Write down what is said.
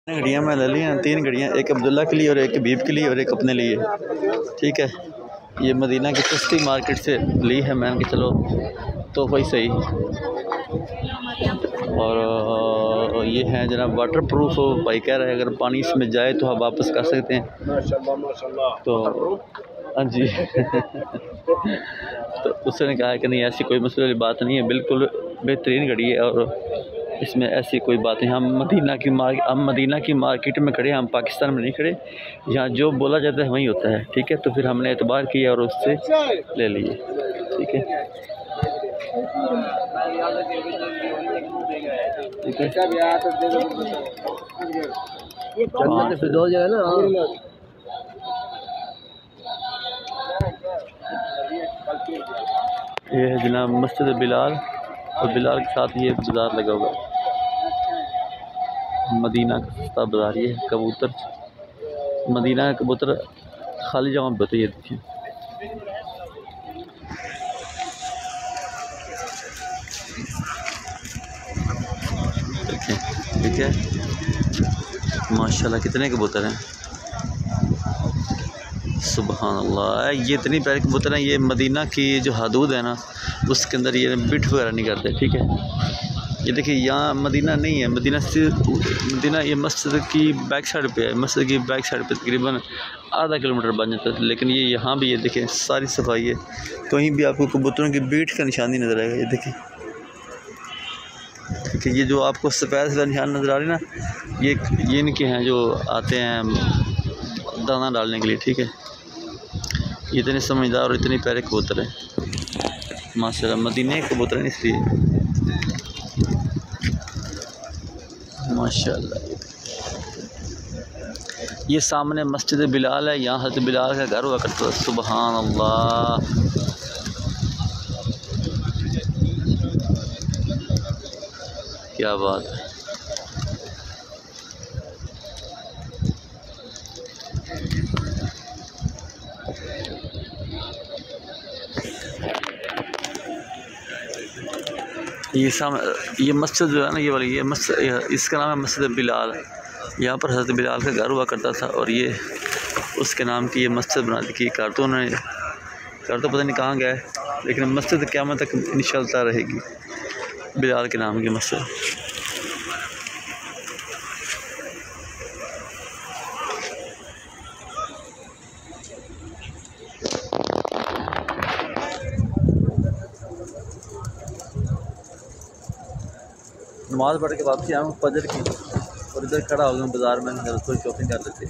घड़ियाँ मैं ले ली हैं, 3 घड़ियाँ, एक अब्दुल्ला के लिए और एक हबीब के लिए और एक अपने लिए। ठीक है, ये मदीना की सस्ती मार्केट से ली है मैंने कि चलो तोहफ़ा ही सही। और ये है जनाब वाटर प्रूफ, भाई कह रहा है अगर पानी इसमें जाए तो आप वापस कर सकते हैं। माशाल्लाह तो हाँ जी तो उसने कहा कि नहीं ऐसी कोई मसले वाली बात नहीं है, बिल्कुल बेहतरीन घड़ी है और इसमें ऐसी कोई बात नहीं। हम मदीना की मार्केट में खड़े, हम पाकिस्तान में नहीं खड़े। यहाँ जो बोला जाता है वही होता है। ठीक है, तो फिर हमने एतबार किया और उससे ले लिए। ठीक है, ये है जनाब मस्जिद बिलाल और बिलाल के साथ ये बाज़ार लगा हुआ है, मदीना का सस्ता बाज़ार। ये कबूतर, मदीना का कबूतर खाली जगह पे होते हैं। ये देखिए, ठीक है, माशाल्लाह कितने कबूतर हैं, सुबहान अल्लाह। ये इतनी प्यारी कबूतर हैं। ये मदीना की जो हदूद है ना, उसके अंदर ये बिट वगैरह नहीं करते। ठीक है, ये देखिए यहाँ मदीना नहीं है, मदीना ये मस्जिद की बैक साइड पे है। मस्जिद की बैक साइड पे तकरीबन आधा किलोमीटर बन जाता है, लेकिन ये यहाँ भी ये देखें सारी सफाई है, कहीं भी आपको कबूतरों की बीट का निशान नहीं नज़र आएगा। ये देखिए, ठीक है, ये जो आपको सफ़ेद का निशान नज़र आ रही है ना, ये इनके हैं जो आते हैं दाना डालने के लिए। ठीक है, ये इतने समझदार और इतने प्यारे कबूतर हैं माशाल्लाह, मदीने के कबूतर हैं इसलिए माशाल्लाह। ये सामने मस्जिद बिलाल है, यहाँ हज़रत बिलाल का घर हुआ करता था। सुबहान अल्लाह, क्या बात है। ये मस्जिद जो है ना, ये वाली ये मस्जिद, इसका नाम है मस्जिद बिलाल। यहाँ पर हज़रत बिलाल का घर हुआ करता था और ये उसके नाम की ये मस्जिद बना दी। घर तो उन्होंने घर तो पता नहीं कहाँ गया है, लेकिन मस्जिद क़यामत तक निशालता रहेगी, बिलाल के नाम की मस्जिद। नमाज़ पढ़ के वापसी आऊँ फजर की, और इधर खड़ा हो गया बाज़ार में, थोड़ी शॉपिंग कर लेते।